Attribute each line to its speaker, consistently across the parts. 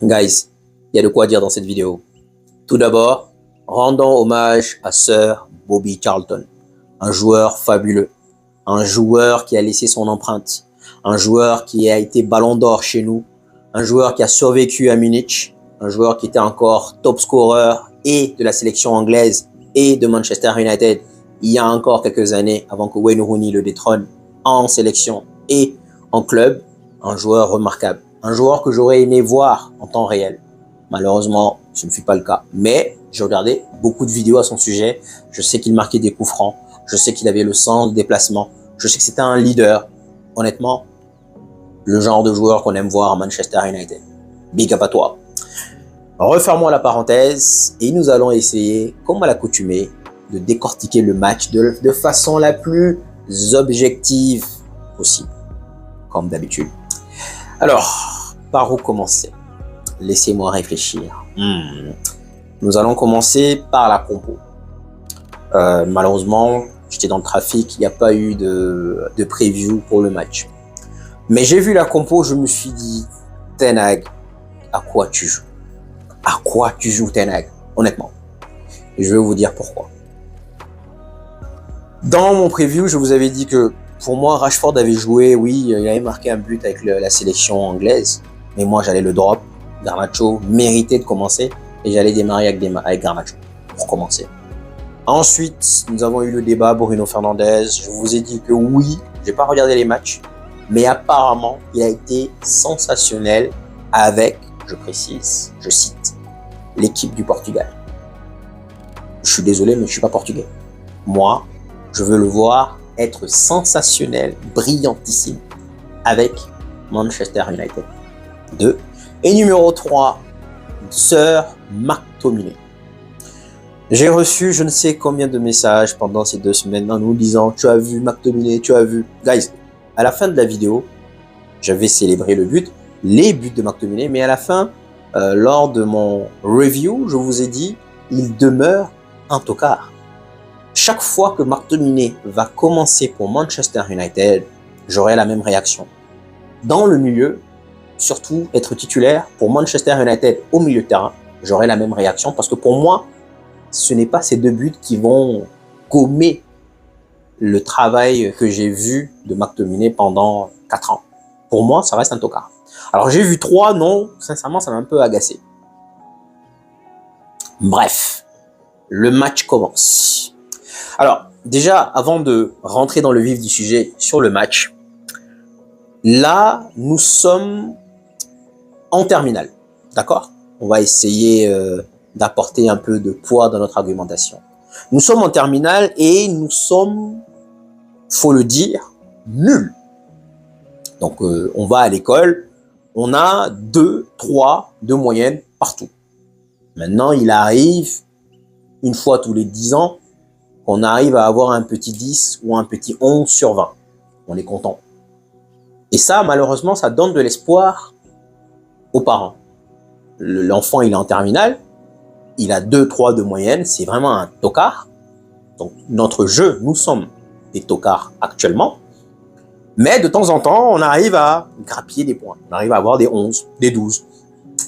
Speaker 1: Guys, il y a de quoi dire dans cette vidéo. Tout d'abord, rendons hommage à Sir Bobby Charlton, un joueur fabuleux, un joueur qui a laissé son empreinte, un joueur qui a été ballon d'or chez nous, un joueur qui a survécu à Munich, un joueur qui était encore top scorer et de la sélection anglaise et de Manchester United il y a encore quelques années avant que Wayne Rooney le détrône en sélection et en club. Un joueur remarquable, un joueur que j'aurais aimé voir en temps réel. Malheureusement, ce ne fut pas le cas. Mais j'ai regardé beaucoup de vidéos à son sujet. Je sais qu'il marquait des coups francs. Je sais qu'il avait le sens de déplacement. Je sais que c'était un leader. Honnêtement, le genre de joueur qu'on aime voir à Manchester United. Big up à toi. Refermons la parenthèse et nous allons essayer, comme à l'accoutumée, de décortiquer le match de façon la plus objective possible, comme d'habitude. Alors, par où commencer? Laissez-moi réfléchir. Nous allons commencer par la compo. Malheureusement, j'étais dans le trafic, il n'y a pas eu de preview pour le match. Mais j'ai vu la compo, je me suis dit, Ten Hag, à quoi tu joues? À quoi tu joues, Ten Hag? Honnêtement. Et je vais vous dire pourquoi. Dans mon preview, je vous avais dit que pour moi, Rashford avait joué, oui, il avait marqué un but avec la sélection anglaise, mais moi j'allais le drop. Garnacho méritait de commencer et j'allais démarrer avec Garnacho pour commencer. Ensuite, nous avons eu le débat Bruno Fernandes. Je vous ai dit que oui, j'ai pas regardé les matchs, mais apparemment, il a été sensationnel avec, je précise, je cite, l'équipe du Portugal. Je suis désolé, mais je suis pas portugais. Moi, je veux le voir être sensationnel, brillantissime avec Manchester United. 2. Et numéro 3, Sir McTominay. J'ai reçu je ne sais combien de messages pendant ces 2 semaines en nous disant « Tu as vu McTominay, tu as vu ». Guys, à la fin de la vidéo, j'avais célébré les buts de McTominay, mais à la fin, lors de mon review, je vous ai dit « Il demeure un tocard ». Chaque fois que McTominay va commencer pour Manchester United, j'aurai la même réaction. Dans le milieu, surtout être titulaire pour Manchester United au milieu de terrain, j'aurai la même réaction parce que pour moi, ce n'est pas ces 2 buts qui vont gommer le travail que j'ai vu de McTominay pendant 4 ans. Pour moi, ça reste un tocard. Alors j'ai vu 3, non, sincèrement, ça m'a un peu agacé. Bref, le match commence. Alors, déjà, avant de rentrer dans le vif du sujet sur le match, là, nous sommes en terminale, d'accord? On va essayer d'apporter un peu de poids dans notre argumentation. Nous sommes en terminale et nous sommes, faut le dire, nuls. Donc, on va à l'école, on a 2, 3 de moyenne partout. Maintenant, il arrive, une fois tous les 10 ans, on arrive à avoir un petit 10 ou un petit 11 sur 20. On est content. Et ça, malheureusement, ça donne de l'espoir aux parents. L'enfant, il est en terminale, il a 2, 3 de moyenne, c'est vraiment un tocard. Donc, notre jeu, nous sommes des tocards actuellement. Mais de temps en temps, on arrive à grappiller des points. On arrive à avoir des 11, des 12.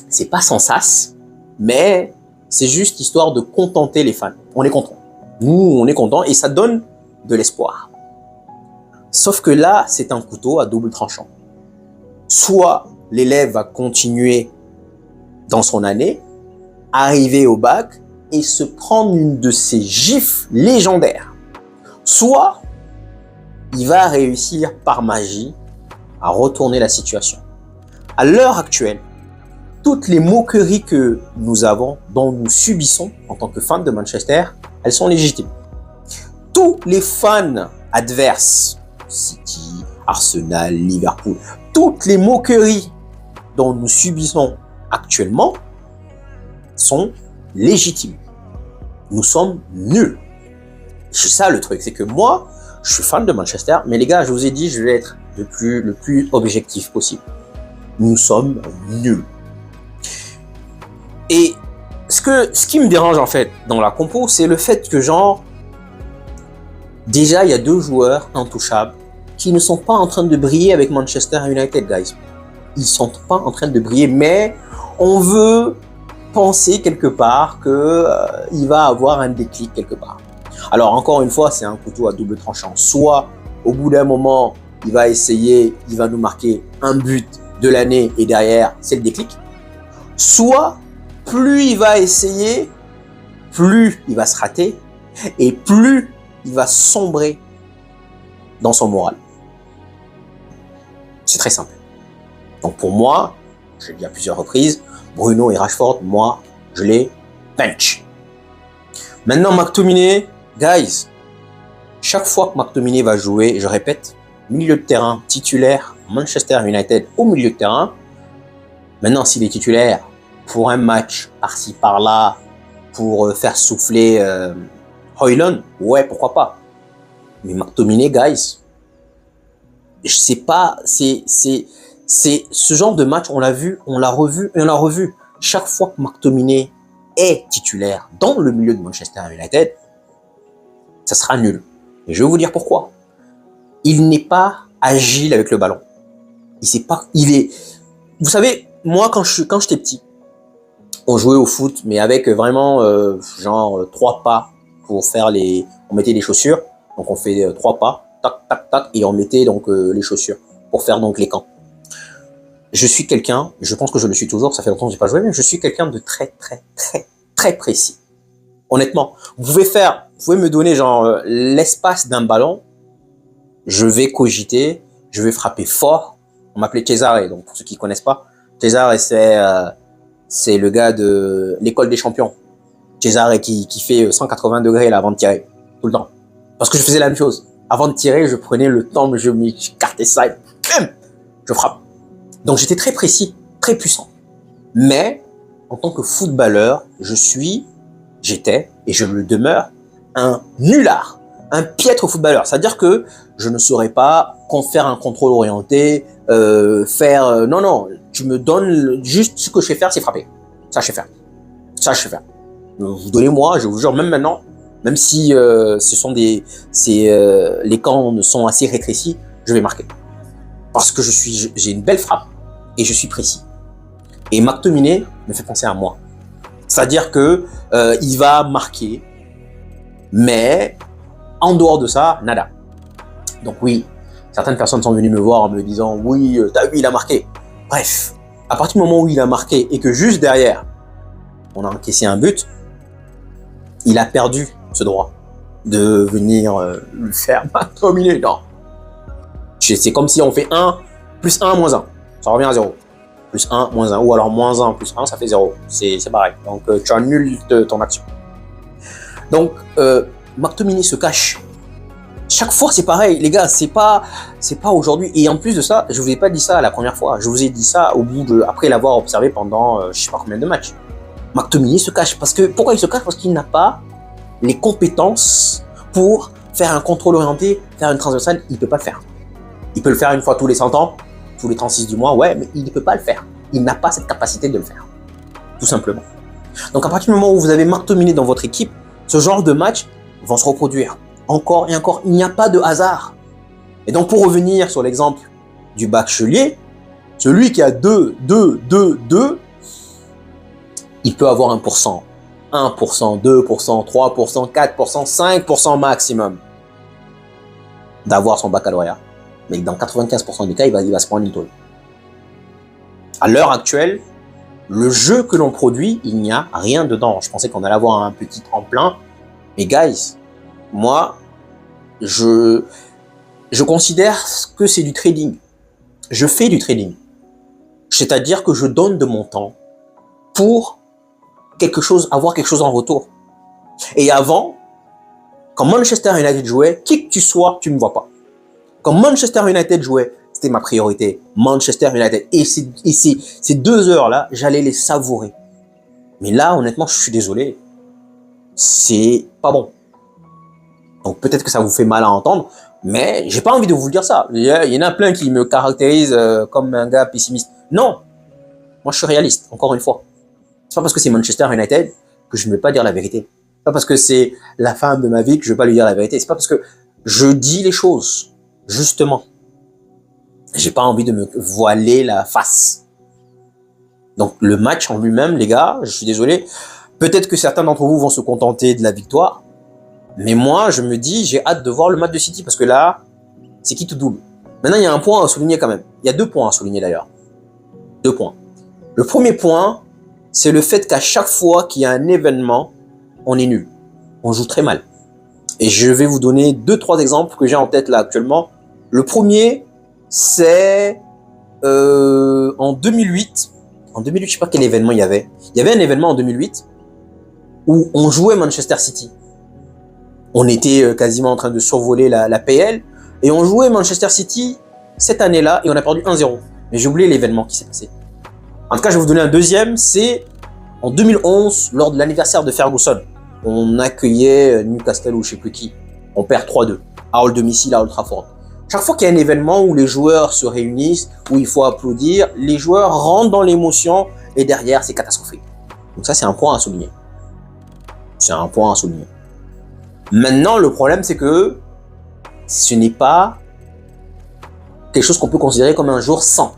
Speaker 1: C'est pas sans sas, mais c'est juste histoire de contenter les fans. On est content. Nous, on est content et ça donne de l'espoir. Sauf que là, c'est un couteau à double tranchant. Soit l'élève va continuer dans son année, arriver au bac et se prendre une de ces gifles légendaires. Soit il va réussir par magie à retourner la situation. À l'heure actuelle, toutes les moqueries que nous avons, dont nous subissons en tant que fans de Manchester, elles sont légitimes. Tous les fans adverses, City, Arsenal, Liverpool, toutes les moqueries dont nous subissons actuellement sont légitimes. Nous sommes nuls. C'est ça le truc, c'est que moi, je suis fan de Manchester, mais les gars, je vous ai dit, je vais être le plus objectif possible. Nous sommes nuls. Et ce qui me dérange en fait dans la compo, c'est le fait que genre, déjà il y a 2 joueurs intouchables qui ne sont pas en train de briller avec Manchester United, guys. Ils sont pas en train de briller, mais on veut penser quelque part que il va avoir un déclic quelque part. Alors encore une fois, c'est un couteau à double tranchant. Soit au bout d'un moment, il va essayer, il va nous marquer un but de l'année et derrière, c'est le déclic. Soit plus il va essayer, plus il va se rater et plus il va sombrer dans son moral. C'est très simple. Donc pour moi, je l'ai dit à plusieurs reprises, Bruno et Rashford, moi, je les bench. Maintenant, McTominay, guys, chaque fois que McTominay va jouer, je répète, milieu de terrain titulaire, Manchester United au milieu de terrain. Maintenant, s'il est titulaire pour un match par-ci par-là, pour faire souffler Højlund, ouais, pourquoi pas. Mais McTominay, guys, je sais pas, c'est ce genre de match, on l'a vu, on l'a revu et on l'a revu. Chaque fois que McTominay est titulaire dans le milieu de Manchester United, ça sera nul. Et je vais vous dire pourquoi. Il n'est pas agile avec le ballon. Vous savez, moi quand j'étais petit, on jouait au foot, mais avec vraiment genre 3 pas pour faire on mettait les chaussures. Donc on fait 3 pas, tac, tac, tac, et on mettait donc les chaussures pour faire donc les camps. Je suis quelqu'un, je pense que je le suis toujours, ça fait longtemps que j'ai pas joué, mais je suis quelqu'un de très, très, très, très précis. Honnêtement, vous pouvez me donner genre l'espace d'un ballon, je vais cogiter, je vais frapper fort. On m'appelait Cesare, donc pour ceux qui connaissent pas, Cesare c'est le gars de l'école des champions. Cesare qui fait 180 degrés là avant de tirer, tout le temps. Parce que je faisais la même chose. Avant de tirer, je prenais le temps, je m'écartais ça et bam, je frappe. Donc j'étais très précis, très puissant. Mais en tant que footballeur, j'étais et je le demeure un nulard, un piètre footballeur. C'est-à-dire que je ne saurais pas faire un contrôle orienté, non, tu me donnes juste ce que je sais faire, c'est frapper. Ça je sais faire. Ça je sais faire. Vous donnez-moi, je vous jure, même maintenant, même si les camps sont assez rétrécis, je vais marquer. Parce que j'ai une belle frappe et je suis précis. Et McTominay me fait penser à moi. C'est-à-dire que il va marquer, mais en dehors de ça, nada. Donc oui, certaines personnes sont venues me voir en me disant « Oui, t'as vu, il a marqué. » Bref, à partir du moment où il a marqué et que juste derrière, on a encaissé un but, il a perdu ce droit de venir lui faire McTominay. Non. C'est comme si on fait 1 plus 1 moins 1. Ça revient à 0. Plus 1 moins 1. Ou alors moins 1 plus 1, ça fait 0. C'est pareil. Donc tu annules ton action. Donc McTominay se cache. Chaque fois c'est pareil, les gars, c'est pas aujourd'hui. Et en plus de ça, je vous ai pas dit ça la première fois. Je vous ai dit ça après l'avoir observé pendant je sais pas combien de matchs. McTominay se cache pourquoi il se cache? Parce qu'il n'a pas les compétences pour faire un contrôle orienté, faire une transversale. Il peut pas le faire. Il peut le faire une fois tous les 100 ans, tous les 36 du mois, ouais, mais il ne peut pas le faire. Il n'a pas cette capacité de le faire, tout simplement. Donc à partir du moment où vous avez McTominay dans votre équipe, ce genre de match vont se reproduire. Encore et encore, il n'y a pas de hasard. Et donc pour revenir sur l'exemple du bachelier, celui qui a 2, il peut avoir 1%, 2%, 3%, 4%, 5% maximum d'avoir son baccalauréat. Mais dans 95% des cas, il va se prendre une tôle. À l'heure actuelle, le jeu que l'on produit, il n'y a rien dedans. Je pensais qu'on allait avoir un petit tremplin. Mais guys, moi, je considère que c'est du trading. Je fais du trading. C'est-à-dire que je donne de mon temps pour avoir quelque chose en retour. Et avant, quand Manchester United jouait, qui que tu sois, tu ne me vois pas. Quand Manchester United jouait, c'était ma priorité. Manchester United. Et ces 2 heures-là, j'allais les savourer. Mais là, honnêtement, je suis désolé. C'est pas bon. Donc peut-être que ça vous fait mal à entendre, mais j'ai pas envie de vous dire ça. Il y en a plein qui me caractérisent comme un gars pessimiste. Non. Moi, je suis réaliste, encore une fois. C'est pas parce que c'est Manchester United que je ne vais pas dire la vérité. C'est pas parce que c'est la femme de ma vie que je vais pas lui dire la vérité. C'est pas parce que je dis les choses. Justement, j'ai pas envie de me voiler la face. Donc le match en lui-même, les gars, je suis désolé, peut-être que certains d'entre vous vont se contenter de la victoire, mais moi, je me dis, j'ai hâte de voir le match de City, parce que là, c'est qui tout double. Maintenant, il y a un point à souligner quand même. Il y a 2 points à souligner d'ailleurs. 2 points. Le premier point, c'est le fait qu'à chaque fois qu'il y a un événement, on est nul. On joue très mal. Et je vais vous donner 2-3 exemples que j'ai en tête là actuellement. Le premier, c'est en 2008. En 2008, je sais pas quel événement il y avait. Il y avait un événement en 2008 où on jouait Manchester City. On était quasiment en train de survoler la PL et on jouait Manchester City cette année-là et on a perdu 1-0. Mais j'ai oublié l'événement qui s'est passé. En tout cas, je vais vous donner un deuxième, c'est en 2011, lors de l'anniversaire de Ferguson. On accueillait Newcastle ou je sais plus qui. On perd 3-2 à Old Domicile à Old Trafford. Chaque fois qu'il y a un événement où les joueurs se réunissent, où il faut applaudir, les joueurs rentrent dans l'émotion et derrière, c'est catastrophique. Donc ça, c'est un point à souligner. C'est un point à souligner. Maintenant, le problème, c'est que ce n'est pas quelque chose qu'on peut considérer comme un jour sans.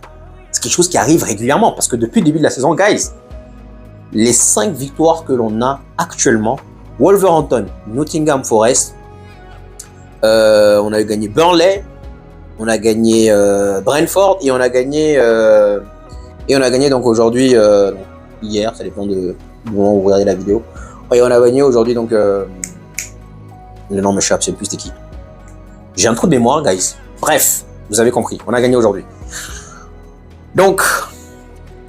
Speaker 1: C'est quelque chose qui arrive régulièrement parce que depuis le début de la saison, guys, les 5 victoires que l'on a actuellement, Wolverhampton, Nottingham Forest, on a gagné Burnley, on a gagné Brentford et on a gagné donc aujourd'hui, hier, ça dépend du moment où vous regardez la vidéo, et on a gagné aujourd'hui donc le nom m'échappe, je sais plus c'était qui. J'ai un trou de mémoire, guys. Bref, vous avez compris, on a gagné aujourd'hui. Donc,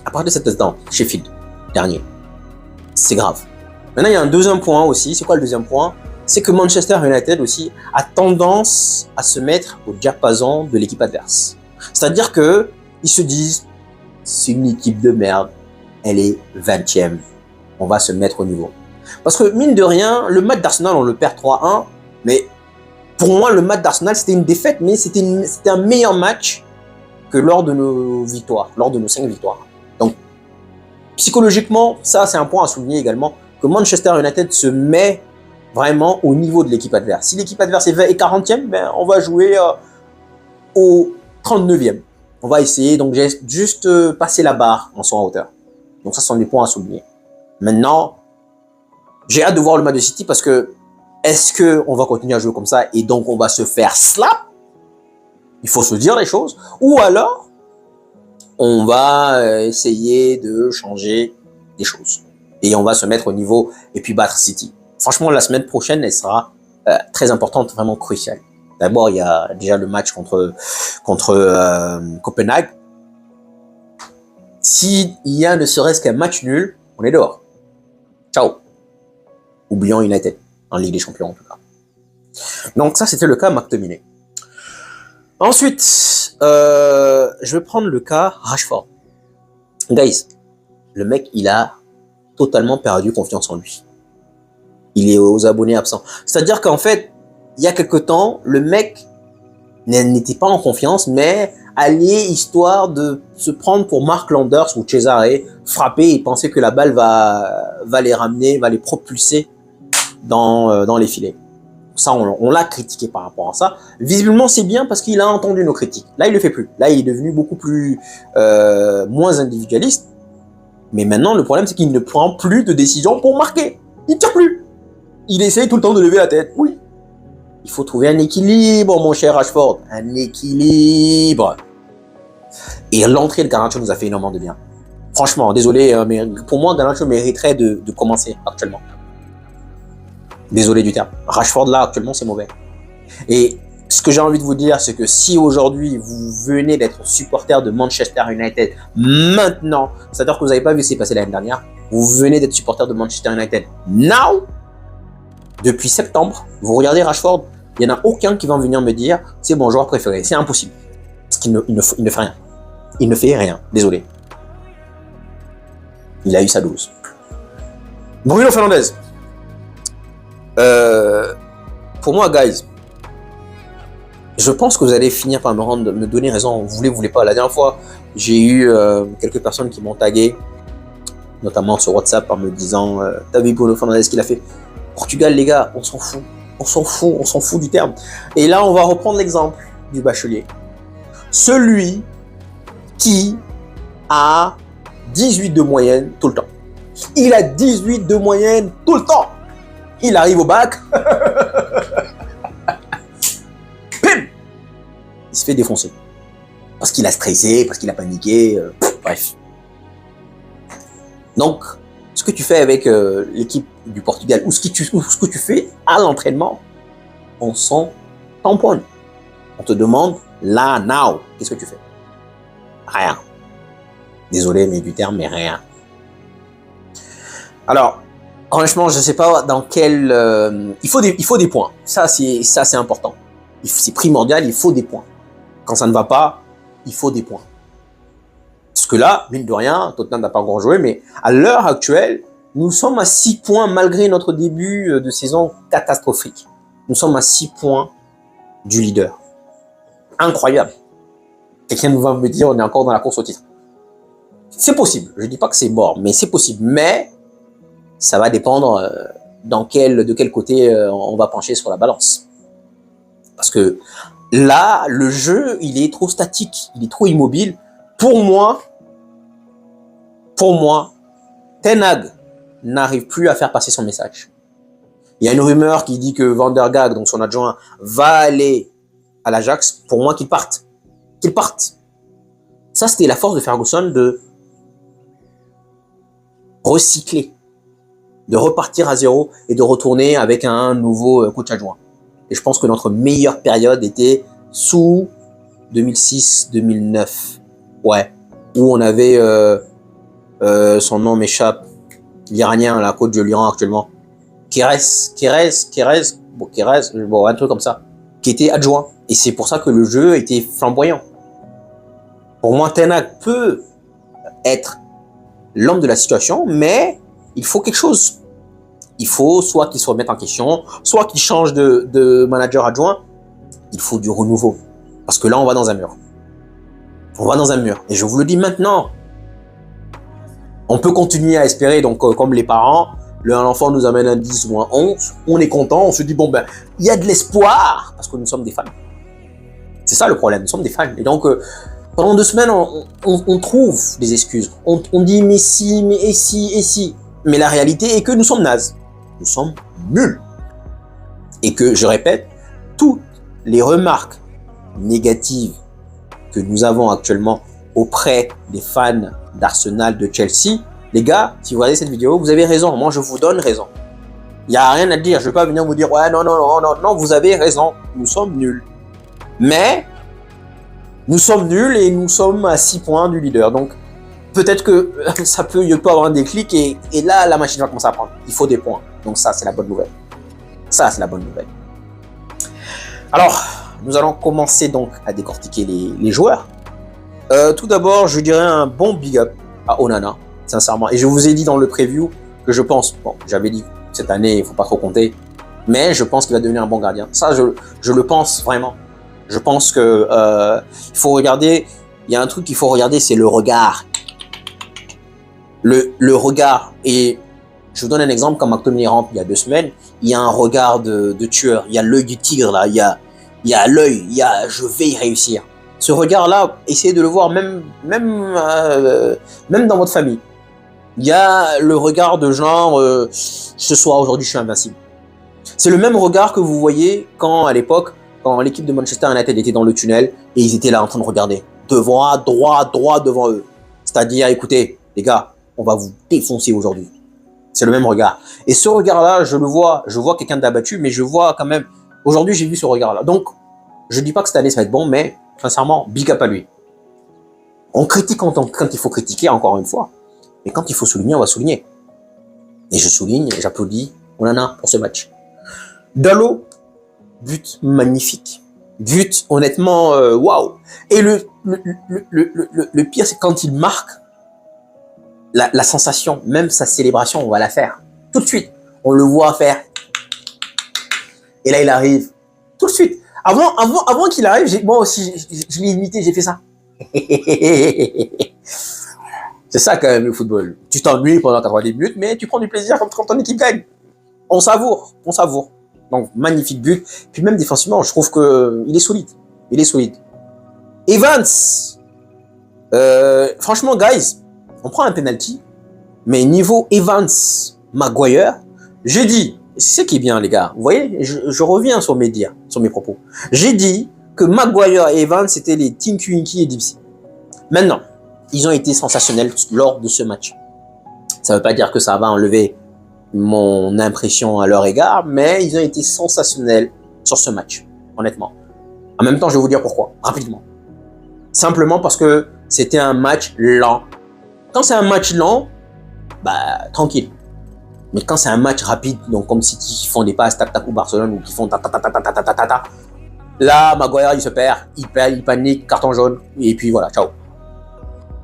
Speaker 1: à partir de cet instant, Sheffield, dernier, c'est grave. Maintenant, il y a un deuxième point aussi. C'est quoi le deuxième point? C'est que Manchester United aussi a tendance à se mettre au diapason de l'équipe adverse. C'est-à-dire que ils se disent, c'est une équipe de merde, elle est 20e, on va se mettre au niveau. Parce que mine de rien, le match d'Arsenal, on le perd 3-1, mais pour moi, le match d'Arsenal, c'était une défaite, mais c'était un meilleur match que lors de nos victoires, lors de nos 5 victoires. Donc, psychologiquement, ça, c'est un point à souligner également, que Manchester United se met vraiment au niveau de l'équipe adverse. Si l'équipe adverse est 20 et 40e, ben, on va jouer au 39e. On va essayer, donc, juste passer la barre en son hauteur. Donc, ça, ce sont des points à souligner. Maintenant, j'ai hâte de voir le match de City parce que est-ce qu'on va continuer à jouer comme ça et donc on va se faire slap? Il faut se dire les choses. Ou alors, on va essayer de changer des choses. Et on va se mettre au niveau et puis battre City. Franchement, la semaine prochaine, elle sera très importante, vraiment cruciale. D'abord, il y a déjà le match contre Copenhague. S'il y a ne serait-ce qu'un match nul, on est dehors. Ciao. Oublions United, en Ligue des Champions en tout cas. Donc ça, c'était le cas McTominay. Ensuite, je vais prendre le cas Rashford. Guys, le mec, il a totalement perdu confiance en lui. Il est aux abonnés absents. C'est-à-dire qu'en fait, il y a quelque temps, le mec n'était pas en confiance, mais allait histoire de se prendre pour Mark Landers ou Cesare, frapper et penser que la balle va les ramener, va les propulser dans les filets. Ça, on l'a critiqué par rapport à ça. Visiblement, c'est bien parce qu'il a entendu nos critiques. Là, il le fait plus. Là, il est devenu beaucoup plus moins individualiste. Mais maintenant, le problème, c'est qu'il ne prend plus de décision pour marquer. Il ne tire plus. Il essaye tout le temps de lever la tête. Oui. Il faut trouver un équilibre, mon cher Rashford. Un équilibre. Et l'entrée de Garnacho nous a fait énormément de bien. Franchement, désolé, mais pour moi, Garnacho mériterait de commencer actuellement. Désolé du terme. Rashford, là, actuellement, c'est mauvais. Et ce que j'ai envie de vous dire, c'est que si aujourd'hui, vous venez d'être supporter de Manchester United maintenant, c'est-à-dire que vous n'avez pas vu ce qui s'est passé l'année dernière, vous venez d'être supporter de Manchester United now, depuis septembre, vous regardez Rashford, il n'y en a aucun qui va venir me dire c'est mon joueur préféré. C'est impossible. Parce qu'il ne fait rien. Il ne fait rien. Désolé. Il a eu sa dose. Bruno Fernandes. Pour moi, guys, je pense que vous allez finir par me donner raison. Vous voulez pas. La dernière fois, j'ai eu quelques personnes qui m'ont tagué, notamment sur WhatsApp, en me disant t'as vu Bruno Fernandes ce qu'il a fait? Portugal, les gars, on s'en fout. On s'en fout du terme. Et là, on va reprendre l'exemple du bachelier. Celui qui a 18 de moyenne tout le temps. Il a 18 de moyenne tout le temps. Il arrive au bac. Pim! Il se fait défoncer. Parce qu'il a stressé, parce qu'il a paniqué. Bref. Donc, ce que tu fais avec l'équipe du Portugal, ou ce que tu fais à l'entraînement, on s'en tamponne. On te demande, là, now, qu'est-ce que tu fais? Rien. Désolé, mais du terme, mais rien. Alors, franchement, je ne sais pas dans quel... il faut des points. Ça, c'est important. C'est primordial, il faut des points. Quand ça ne va pas, il faut des points. Parce que là, mine de rien, Tottenham n'a pas encore joué, mais à l'heure actuelle, nous sommes à 6 points malgré notre début de saison catastrophique. Nous sommes à 6 points du leader. Incroyable. Quelqu'un va me dire, on est encore dans la course au titre. C'est possible. Je ne dis pas que c'est mort, mais c'est possible. Mais ça va dépendre de quel côté on va pencher sur la balance. Parce que là, le jeu, il est trop statique, il est trop immobile. Pour moi, Ten Hag n'arrive plus à faire passer son message. Il y a une rumeur qui dit que Van der Gaag, donc son adjoint, va aller à l'Ajax. Pour moi, qu'il parte. Qu'il parte. Ça, c'était la force de Ferguson de recycler, de repartir à zéro et de retourner avec un nouveau coach adjoint. Et je pense que notre meilleure période était sous 2006-2009. Ouais. Où on avait, son nom m'échappe, l'Iranien, la coach de l'Iran actuellement. Kerez, un truc comme ça, qui était adjoint. Et c'est pour ça que le jeu était flamboyant. Pour moi, Ten Hag peut être l'homme de la situation, mais il faut quelque chose. Il faut soit qu'il se remette en question, soit qu'il change de manager adjoint. Il faut du renouveau. Parce que là, on va dans un mur. On va dans un mur. Et je vous le dis maintenant. On peut continuer à espérer, donc comme les parents, l'enfant nous amène un 10 ou un 11, on est content, on se dit, bon ben, il y a de l'espoir, parce que nous sommes des fans. C'est ça le problème, nous sommes des fans. Et donc, pendant 2 semaines, on trouve des excuses. On dit, mais si, mais et si, et si. Mais la réalité est que nous sommes nazes. Nous sommes nuls. Et que, je répète, toutes les remarques négatives que nous avons actuellement auprès des fans d'Arsenal, de Chelsea, les gars, si vous regardez cette vidéo, vous avez raison. Moi, je vous donne raison. Il n'y a rien à dire. Je ne vais pas venir vous dire, ouais, non, vous avez raison. Nous sommes nuls. Mais, nous sommes nuls et nous sommes à 6 points du leader. Donc, peut-être que ça peut avoir un déclic et là, la machine va commencer à prendre. Il faut des points. Donc ça, c'est la bonne nouvelle. Ça, c'est la bonne nouvelle. Alors, nous allons commencer donc à décortiquer les joueurs. Tout d'abord, je dirais un bon big up à Onana, sincèrement. Et je vous ai dit dans le preview que je pense, bon, j'avais dit cette année, il ne faut pas trop compter, mais je pense qu'il va devenir un bon gardien. Ça, je le pense vraiment. Je pense que il faut regarder, il y a un truc qu'il faut regarder, c'est le regard. Le regard. Et je vous donne un exemple, comme McTominay rentre il y a 2 semaines, il y a un regard de tueur, il y a l'œil du tigre là, il y a l'œil, il y a je vais y réussir. Ce regard-là, essayez de le voir même dans votre famille. Il y a le regard de genre ce soir, aujourd'hui, je suis invincible. C'est le même regard que vous voyez quand, à l'époque, quand l'équipe de Manchester United était dans le tunnel et ils étaient là en train de regarder. Droit devant eux. C'est-à-dire, écoutez, les gars, on va vous défoncer aujourd'hui. C'est le même regard. Et ce regard-là, je vois quelqu'un d'abattu, mais je vois quand même, aujourd'hui, j'ai vu ce regard-là. Donc, je ne dis pas que cette année, ça va être bon, mais sincèrement, big up à lui. On critique quand il faut critiquer, encore une fois. Mais quand il faut souligner, on va souligner. Et je souligne, et j'applaudis Onana pour ce match. Dalot, but magnifique. But, honnêtement, waouh. Et le pire, c'est quand il marque, la sensation, même sa célébration, on va la faire. Tout de suite. On le voit faire. Et là, il arrive. Tout de suite. Avant qu'il arrive, moi aussi, je l'ai imité, j'ai fait ça. C'est ça quand même le football. Tu t'ennuies pendant 90 minutes, mais tu prends du plaisir quand ton équipe gagne. On savoure. Donc, magnifique but. Puis même défensivement, je trouve qu'il est solide. Evans, franchement, guys, on prend un penalty, mais niveau Evans, Maguire, j'ai dit, c'est ce qui est bien les gars, vous voyez, je reviens sur mes dires, sur mes propos. J'ai dit que Maguire et Evans, c'était les Tinky Winky et Dipsy. Maintenant, ils ont été sensationnels lors de ce match. Ça ne veut pas dire que ça va enlever mon impression à leur égard, mais ils ont été sensationnels sur ce match, honnêtement. En même temps, je vais vous dire pourquoi, rapidement. Simplement parce que c'était un match lent. Quand c'est un match lent, bah, tranquille. Mais quand c'est un match rapide, donc comme City qui font des passes tac-tac ou Barcelone ou qui font ta-ta-ta-ta-ta-ta-ta-ta, là, Maguire, il se perd, il panique, carton jaune, et puis voilà, ciao.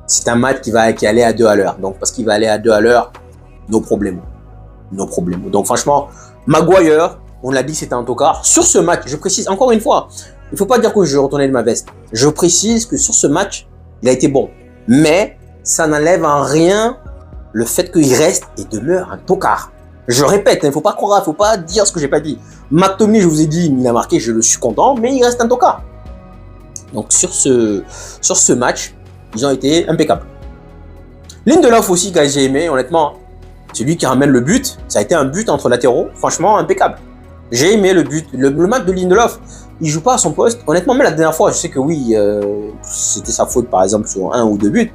Speaker 1: C'est un match qui allait à 2 à l'heure. Donc, parce qu'il va aller à 2 à l'heure, nos problèmes. Donc, franchement, Maguire, on l'a dit, c'était un tocard. Sur ce match, je précise encore une fois, il ne faut pas dire que je retournais de ma veste. Je précise que sur ce match, il a été bon. Mais ça n'enlève en rien le fait qu'il reste et demeure un tocard. Je répète, il ne faut pas croire, il ne faut pas dire ce que je n'ai pas dit. McTominay, je vous ai dit, il a marqué, je suis content, mais il reste un tocard. Donc, sur ce match, ils ont été impeccables. Lindelof aussi, que j'ai aimé, honnêtement. C'est lui qui ramène le but. Ça a été un but entre latéraux. Franchement, impeccable. J'ai aimé le but. Le match de Lindelof, il joue pas à son poste. Honnêtement, même la dernière fois, je sais que oui, c'était sa faute, par exemple, sur 1 ou 2 buts.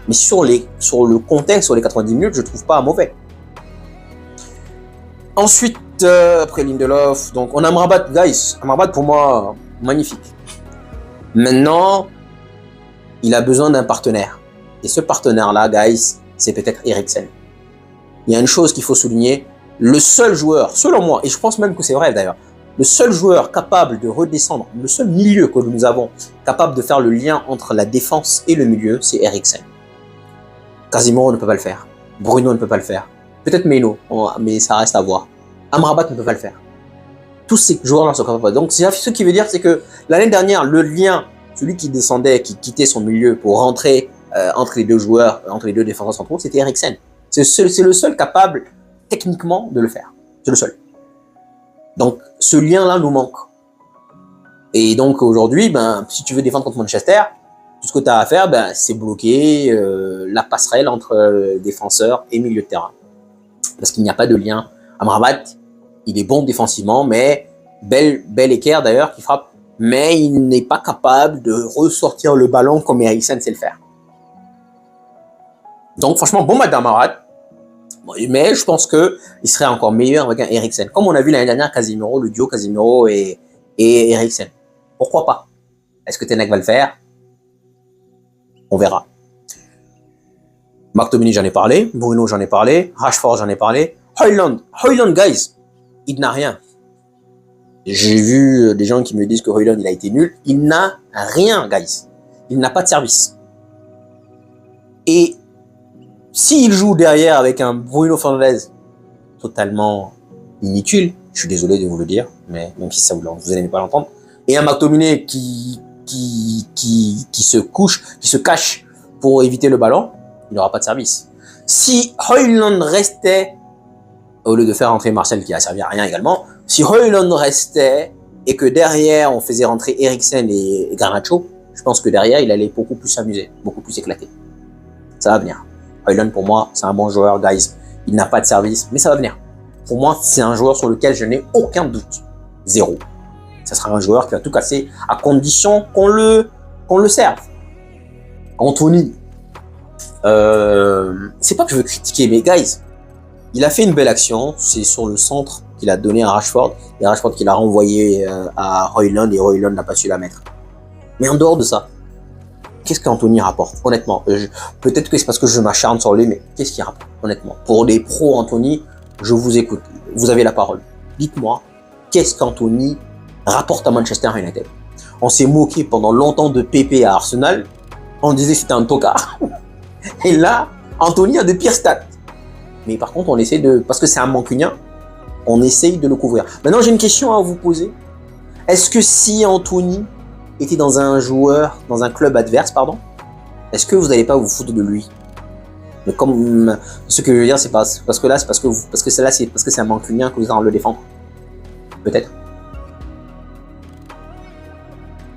Speaker 1: Mais sur le contexte, sur les 90 minutes, je trouve pas mauvais. Ensuite, après Lindelof, donc on a Amrabat, guys. Amrabat, pour moi, magnifique. Maintenant, il a besoin d'un partenaire. Et ce partenaire-là, guys, c'est peut-être Eriksen. Il y a une chose qu'il faut souligner. Le seul joueur, selon moi, et je pense même que c'est vrai d'ailleurs, le seul joueur capable de redescendre, le seul milieu que nous avons, capable de faire le lien entre la défense et le milieu, c'est Eriksen. Casemiro ne peut pas le faire. Bruno ne peut pas le faire. Peut-être Meno, mais ça reste à voir. Amrabat ne peut pas le faire. Tous ces joueurs-là sont capables. Donc, ce qui veut dire, c'est que l'année dernière, le lien, celui qui descendait, qui quittait son milieu pour rentrer entre les deux joueurs, entre les deux défenseurs centraux, c'était Eriksen. C'est le seul capable, techniquement, de le faire. C'est le seul. Donc, ce lien-là nous manque. Et donc, aujourd'hui, si tu veux défendre contre Manchester, tout ce que tu as à faire, c'est bloquer la passerelle entre défenseurs et milieu de terrain. Parce qu'il n'y a pas de lien. Amrabat, il est bon défensivement, mais bel équerre d'ailleurs qui frappe. Mais il n'est pas capable de ressortir le ballon comme Eriksen sait le faire. Donc, franchement, bon match d'Amrabat. Mais je pense qu'il serait encore meilleur avec un Eriksen. Comme on a vu l'année dernière, Casemiro, le duo Casemiro et Eriksen. Pourquoi pas? Est-ce que Ten Hag va le faire? On verra. McTominay, j'en ai parlé. Bruno, j'en ai parlé. Rashford, j'en ai parlé. Højlund, guys, il n'a rien. J'ai vu des gens qui me disent que Højlund, il a été nul. Il n'a rien, guys. Il n'a pas de service. Et s'il joue derrière avec un Bruno Fernandes totalement inutile, je suis désolé de vous le dire, mais même si ça vous n'allez pas l'entendre, et un McTominay qui se cache pour éviter le ballon, il n'aura pas de service. Si Højlund restait, au lieu de faire rentrer Martial qui a servi à rien également, si Højlund restait et que derrière on faisait rentrer Eriksen et Garnacho, je pense que derrière il allait beaucoup plus s'amuser, beaucoup plus éclater. Ça va venir. Højlund pour moi c'est un bon joueur, guys. Il n'a pas de service, mais ça va venir. Pour moi c'est un joueur sur lequel je n'ai aucun doute. Zéro. Ça sera un joueur qui va tout casser à condition qu'on le serve. Anthony. C'est pas que je veux critiquer, mais guys, il a fait une belle action. C'est sur le centre qu'il a donné à Rashford. Et Rashford qui l'a renvoyé à Højlund et Højlund n'a pas su la mettre. Mais en dehors de ça, qu'est-ce qu'Anthony rapporte? Honnêtement, peut-être que c'est parce que je m'acharne sur lui, mais qu'est-ce qu'il rapporte? Honnêtement, pour les pros Anthony, je vous écoute. Vous avez la parole. Dites-moi, qu'est-ce qu'Anthony rapporte à Manchester United? On s'est moqué pendant longtemps de Pepe à Arsenal. On disait que c'était un tocard. Et là, Anthony a de pires stats. Mais par contre, on essaie parce que c'est un mancunien, on essaye de le couvrir. Maintenant, j'ai une question à vous poser. Est-ce que si Anthony était dans un club adverse, est-ce que vous n'allez pas vous foutre de lui? Mais comme ce que je veux dire, c'est parce que là, c'est parce que c'est un mancunien que vous allez le défendre. Peut-être.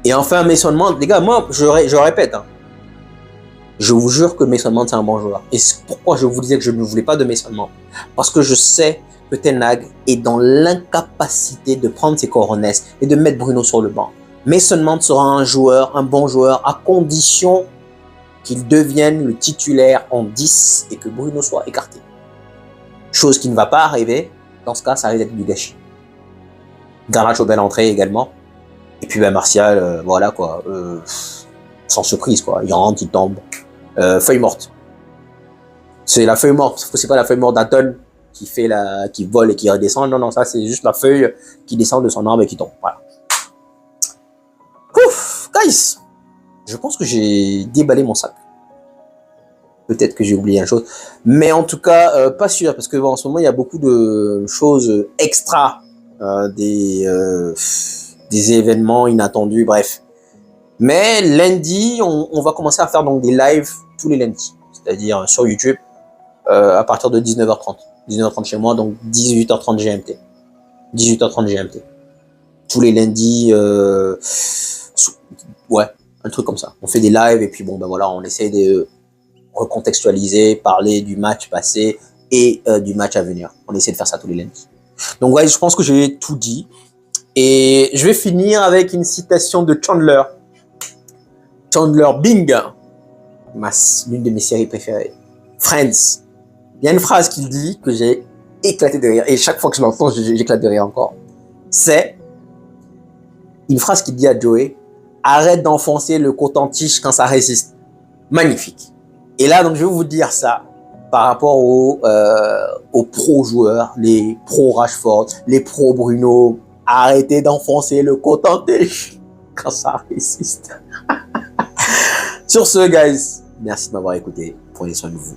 Speaker 1: Et enfin, Mason Mount, les gars, moi, je répète, Je vous jure que Mason Mount, c'est un bon joueur. Et c'est pourquoi je vous disais que je ne voulais pas de Mason Mount. Parce que je sais que Ten Hag est dans l'incapacité de prendre ses coronets et de mettre Bruno sur le banc. Mason Mount sera un bon joueur, à condition qu'il devienne le titulaire en 10 et que Bruno soit écarté. Chose qui ne va pas arriver. Dans ce cas, ça risque d'être du gâchis. Garnacho, belle entrée également. Et puis Martial, voilà quoi. Sans surprise quoi. Il rentre, il tombe. Feuille morte. C'est la feuille morte. C'est pas la feuille morte d'Aton qui vole et qui redescend. Non, ça c'est juste la feuille qui descend de son arbre et qui tombe. Voilà. Ouf, guys. Je pense que j'ai déballé mon sac. Peut-être que j'ai oublié une chose. Mais en tout cas, pas sûr. Parce que en ce moment, il y a beaucoup de choses extra. Des événements inattendus, bref. Mais lundi, on va commencer à faire donc des lives tous les lundis. C'est-à-dire sur YouTube, à partir de 19h30. 19h30 chez moi, donc 18h30 GMT. 18h30 GMT. Tous les lundis, ouais, un truc comme ça. On fait des lives et puis bon, ben voilà, on essaie de recontextualiser, parler du match passé et du match à venir. On essaie de faire ça tous les lundis. Donc ouais, je pense que j'ai tout dit. Et je vais finir avec une citation de Chandler. Chandler Bing, l'une de mes séries préférées. Friends. Il y a une phrase qu'il dit que j'ai éclaté de rire. Et chaque fois que je l'entends, j'éclate de rire encore. C'est une phrase qu'il dit à Joey. Arrête d'enfoncer le coton-tige quand ça résiste. Magnifique. Et là, donc, je vais vous dire ça par rapport aux pro-joueurs, les pro-Rashford, les pro-Bruno. Arrêtez d'enfoncer le coton-tige quand ça résiste. Sur ce, guys, merci de m'avoir écouté. Prenez soin de vous.